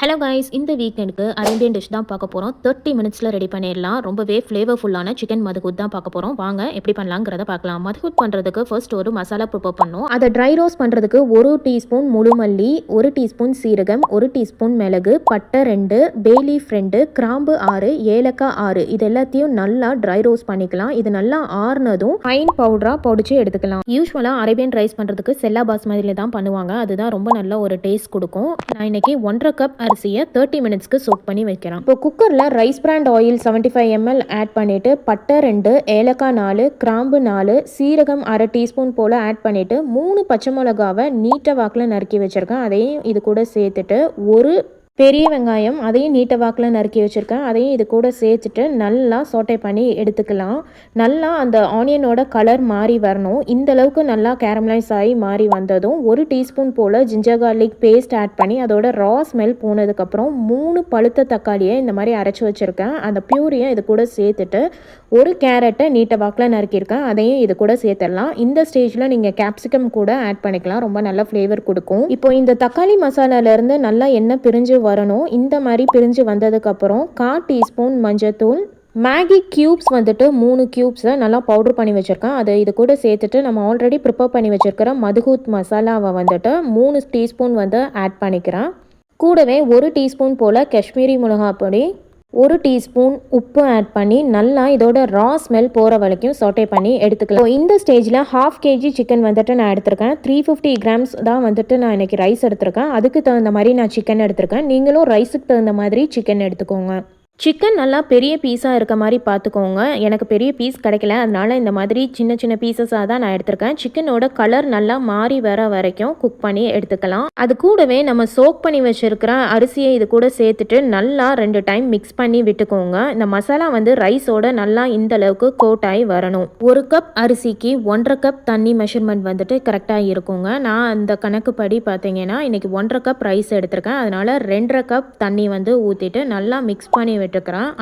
Hello guys, இந்த வீக்கெண்டுக்கு Arabian dish தான் பார்க்க போகிறோம். 30 மினிட்ஸில் ரெடி பண்ணிடலாம். ரொம்பவே ஃப்ளேவர்ஃபுல்லான சிக்கன் மதுகுத் தான் பார்க்க போகிறோம். வாங்க எப்படி பண்ணலாங்கிறத பார்க்கலாம். மதுகுத் பண்ணுறதுக்கு ஃபர்ஸ்ட் ஒரு மசாலா ப்ரிப்பேர் பண்ணணும். அதை ட்ரை ரோஸ்ட் பண்ணுறதுக்கு 1 டீஸ்பூன் முழு மல்லி, 1 டீஸ்பூன் சீரகம், 1 டீஸ்பூன் மிளகு, பட்டை 2, பே லீஃப் 2, கிராம்பு 6, ஏலக்காய் 6 இது எல்லாத்தையும் நல்லா ட்ரை ரோஸ்ட் பண்ணிக்கலாம். இது நல்லா ஆறுனதும் ஃபைன் பவுடராக பொடிச்சு எடுத்துக்கலாம். யூஸ்வலாக அரேபியன் ரைஸ் பண்ணுறதுக்கு செல்லா பாஸ்மதியில் தான் பண்ணுவாங்க. அதுதான் ரொம்ப நல்ல ஒரு டேஸ்ட் கொடுக்கும். நான் இன்னைக்கு 1.5 கப் அரிசியை 30 மினிட்ஸ்க்கு சோக் பண்ணி வைக்கிறேன். இப்போ குக்கரில் rice bran oil 75 ml add பண்ணிவிட்டு பட்டை 2, ஏலக்காய் 4, கிராம்பு 4, சீரகம் அரை டீஸ்பூன் போல் ஆட் பண்ணிவிட்டு 3 பச்சை மிளகாவை நீட்ட வாக்கில் நறுக்கி வச்சுருக்கேன். அதையும் இது கூட சேர்த்துட்டு ஒரு பெரிய வெங்காயம் அதையும் நீட்ட வாக்கில் நறுக்கி வச்சுருக்கேன். அதையும் இது கூட சேர்த்துட்டு நல்லா சோட்டை பண்ணி எடுத்துக்கலாம். நல்லா அந்த ஆனியனோட கலர் மாறி வரணும். இந்த அளவுக்கு நல்லா கேரமலைஸ் ஆகி மாறி வந்ததும் 1 டீஸ்பூன் போல் ஜிஞ்சர் கார்லிக் பேஸ்ட் ஆட் பண்ணி அதோட ரா ஸ்மெல் போனதுக்கப்புறம் 3 பழுத்த தக்காளியை இந்த மாதிரி அரைச்சி வச்சுருக்கேன். அந்த பியூரியை இது கூட சேர்த்துட்டு ஒரு கேரட்டை நீட்ட வாக்கில் நறுக்கியிருக்கேன். அதையும் இது கூட சேர்த்துடலாம். இந்த ஸ்டேஜில் நீங்கள் கேப்சிகம் கூட ஆட் பண்ணிக்கலாம். ரொம்ப நல்ல ஃப்ளேவர் கொடுக்கும். இப்போ இந்த தக்காளி மசாலாலேருந்து நல்லா எண்ணெய் பிரிஞ்சு வரணும். இந்த மாதிரி பிரிஞ்சு வந்ததுக்கப்புறம் 1/4 டீஸ்பூன் மஞ்சத்தூள், மேகி க்யூப்ஸ் வந்துட்டு 3 க்யூப்ஸை நல்லா பவுடர் பண்ணி வச்சுருக்கேன். அதை இது கூட சேர்த்துட்டு நம்ம ஆல்ரெடி ப்ரிப்பேர் பண்ணி வச்சுருக்கிற மதுகூத் மசாலாவை வந்துட்டு 3 டீஸ்பூன் வந்து ஆட் பண்ணிக்கிறேன். கூடவே 1 டீஸ்பூன் போல் காஷ்மீரி மிளகாய் பொடி, 1 டீஸ்பூன் உப்பு ஆட் பண்ணி நல்லா இதோட ரா ஸ்மெல் போகிற வரைக்கும் சோட்டை பண்ணி எடுத்துக்கலாம். இந்த ஸ்டேஜில் 1/2 kg சிக்கன் வந்துட்டு நான் எடுத்திருக்கேன். 350 கிராம்ஸ் தான் வந்துட்டு நான் இன்றைக்கி ரைஸ் எடுத்திருக்கேன். அதுக்கு தகுந்த மாதிரி நான் சிக்கன் எடுத்திருக்கேன். நீங்களும் ரைஸுக்கு தகுந்த மாதிரி சிக்கன் எடுத்துக்கோங்க. சிக்கன் நல்லா பெரிய பீஸாக இருக்க மாதிரி பார்த்துக்கோங்க. எனக்கு பெரிய பீஸ் கிடைக்கல, அதனால் இந்த மாதிரி சின்ன சின்ன பீசஸாக தான் நான் எடுத்திருக்கேன். சிக்கனோட கலர் நல்லா மாறி வர வரைக்கும் குக் பண்ணி எடுத்துக்கலாம். அது கூடவே நம்ம சோக் பண்ணி வச்சுருக்கிற அரிசியை இது கூட சேர்த்துட்டு நல்லா 2 டைம் மிக்ஸ் பண்ணி விட்டுக்கோங்க. இந்த மசாலா வந்து ரைஸோட நல்லா இந்த அளவுக்கு கோட் ஆகி வரணும். 1 கப் அரிசிக்கு 1.5 கப் தண்ணி மெஷர்மெண்ட் வந்துட்டு கரெக்டாக இருக்குங்க. நான் அந்த கணக்குப்படி பார்த்தீங்கன்னா இன்றைக்கி 1.5 கப் ரைஸ் எடுத்திருக்கேன். அதனால் 2.5 கப் தண்ணி வந்து ஊற்றிட்டு நல்லா மிக்ஸ் பண்ணி விட்டுக்கிறேன்.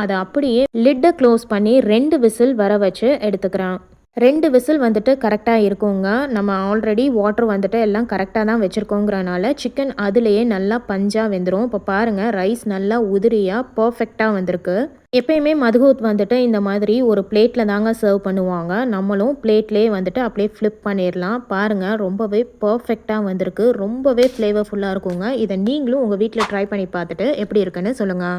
அதை அப்படியே லிட்டை க்ளோஸ் பண்ணி 2 விசில் வர வச்சு எடுத்துக்கிறேன். 2 விசில் வந்துட்டு கரெக்டாக இருக்குங்க. நம்ம ஆல்ரெடி வாட்டர் வந்துட்டு எல்லாம் கரெக்டாக தான் வச்சுருக்கோங்கிறனால சிக்கன் அதுலேயே நல்லா பஞ்சாக வெந்துடும். இப்போ பாருங்கள், ரைஸ் நல்லா உதிரியாக பர்ஃபெக்டாக வந்திருக்கு. எப்பயுமே மதுகூத் வந்துட்டு இந்த மாதிரி ஒரு பிளேட்டில் தாங்க சர்வ் பண்ணுவாங்க. நம்மளும் பிளேட்லேயே வந்துட்டு அப்படியே ஃப்ளிப் பண்ணிடலாம். பாருங்கள், ரொம்பவே பர்ஃபெக்டாக வந்திருக்கு. ரொம்பவே ஃப்ளேவர்ஃபுல்லாக இருக்குங்க. இதை நீங்களும் உங்கள் வீட்டில் ட்ரை பண்ணி பார்த்துட்டு எப்படி இருக்குன்னு சொல்லுங்கள்.